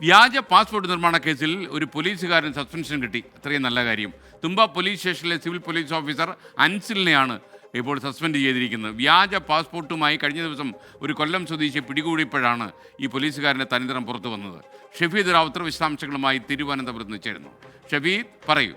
വ്യാജ പാസ്പോർട്ട് നിർമ്മാണ കേസിൽ ഒരു പോലീസുകാരൻ സസ്പെൻഷൻ കിട്ടി. അത്രയും നല്ല കാര്യം. തുമ്പ പോലീസ് സ്റ്റേഷനിലെ സിവിൽ പോലീസ് ഓഫീസർ അൻസിലിനെയാണ് ഇപ്പോൾ സസ്പെൻഡ് ചെയ്തിരിക്കുന്നത്. വ്യാജ പാസ്പോർട്ടുമായി കഴിഞ്ഞ ദിവസം ഒരു കൊല്ലം സ്വദേശിയെ പിടികൂടിയപ്പോഴാണ് ഈ പോലീസുകാരൻ്റെ തനിനിറം പുറത്തു വന്നത്. ഷഫീദ് റാവുത്തർ വിശദാംശങ്ങളുമായി തിരുവനന്തപുരത്ത് നിന്ന് ചേരുന്നു. ഷഫീദ്, പറയൂ.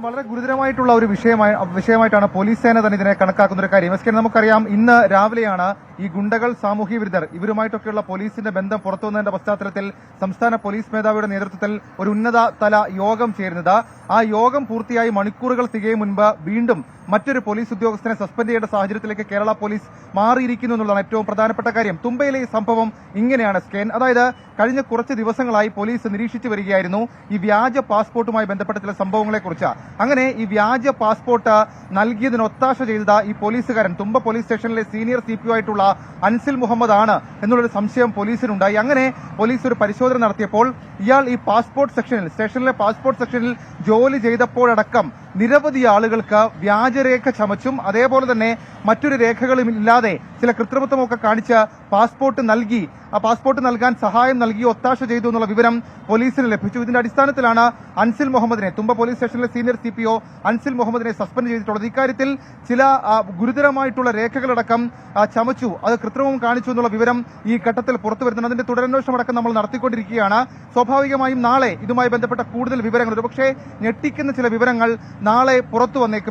വളരെ ഗുരുതരമായിട്ടുള്ള ഒരു വിഷയമായിട്ടാണ് പോലീസ് സേന തന്നെ ഇതിനെ കണക്കാക്കുന്ന ഒരു കാര്യം. നമുക്കറിയാം, ഇന്ന് രാവിലെയാണ് ഈ ഗുണ്ടകൾ, സാമൂഹ്യ വിരുദ്ധർ ഇവരുമായിട്ടൊക്കെയുള്ള പോലീസിന്റെ ബന്ധം പുറത്തുവന്നതിന്റെ പശ്ചാത്തലത്തിൽ സംസ്ഥാന പോലീസ് മേധാവിയുടെ നേതൃത്വത്തിൽ ഒരു ഉന്നതതല യോഗം ചേരുന്നത്. ആ യോഗം പൂർത്തിയായി മണിക്കൂറുകൾ തികയും മുൻപ് വീണ്ടും മറ്റൊരു പോലീസ് ഉദ്യോഗസ്ഥനെ സസ്പെൻഡ് ചെയ്യേണ്ട സാഹചര്യത്തിലേക്ക് കേരള പോലീസ് മാറിയിരിക്കുന്നു എന്നുള്ളതാണ് ഏറ്റവും പ്രധാനപ്പെട്ട കാര്യം. തുമ്പയിലെ ഈ സംഭവം ഇങ്ങനെയാണ് അതായത് കഴിഞ്ഞ കുറച്ച് ദിവസങ്ങളായി പോലീസ് നിരീക്ഷിച്ചു വരികയായിരുന്നു ഈ വ്യാജ പാസ്പോർട്ടുമായി ബന്ധപ്പെട്ട ചില സംഭവങ്ങളെക്കുറിച്ച്. അങ്ങനെ ഈ വ്യാജ പാസ്പോർട്ട് നൽകിയതിന് ഒത്താശ ചെയ്തത് ഈ പോലീസുകാരൻ തുമ്പ പോലീസ് സ്റ്റേഷനിലെ സീനിയർ CPO ആയിട്ടുള്ള അൻസിൽ മുഹമ്മദ് ആണ് എന്നുള്ളൊരു സംശയം പോലീസിനുണ്ടായി. അങ്ങനെ പോലീസ് ഒരു പരിശോധന നടത്തിയപ്പോൾ ഇയാൾ ഈ പാസ്പോർട്ട് സ്റ്റേഷനിലെ പാസ്പോർട്ട് സെക്ഷനിൽ ജോലി ചെയ്തപ്പോഴടക്കം നിരവധി ആളുകൾക്ക് വ്യാജരേഖ ചമച്ചും അതേപോലെ തന്നെ മറ്റൊരു രേഖകളും ഇല്ലാതെ ചില കൃത്രിമത്വമൊക്കെ കാണിച്ച് പാസ്പോർട്ട് നൽകി, ആ പാസ്പോർട്ട് നൽകാൻ സഹായം നൽകി ഒത്താശ ചെയ്തു എന്നുള്ള വിവരം പോലീസിന് ലഭിച്ചു. ഇതിന്റെ അടിസ്ഥാനത്തിലാണ് അൻസിൽ മുഹമ്മദിനെ, തുമ്പ പോലീസ് സ്റ്റേഷനിലെ സീനിയർ CPO അൻസിൽ മുഹമ്മദിനെ സസ്പെൻഡ് ചെയ്തിട്ടുള്ളത്. ഇക്കാര്യത്തിൽ ചില ഗുരുതരമായിട്ടുള്ള രേഖകളടക്കം ചമച്ചു, അത് കൃത്രിമം കാണിച്ചു എന്നുള്ള വിവരം ഈ ഘട്ടത്തിൽ പുറത്തു വരുന്നുണ്ട്. അതിന്റെ തുടരന്വേഷണം അടക്കം നമ്മൾ നടത്തിക്കൊണ്ടിരിക്കുകയാണ്. സ്വാഭാവികമായും നാളെ ഇതുമായി ബന്ധപ്പെട്ട കൂടുതൽ വിവരങ്ങൾ, ഒരുപക്ഷെ ഞെട്ടിക്കുന്ന ചില വിവരങ്ങൾ നാളെ പുറത്തു വന്നേക്കും.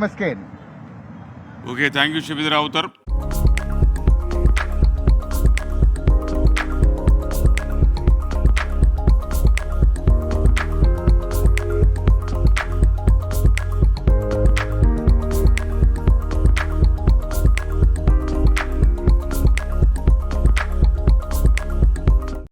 Okay, thank you Shafeed Rawther.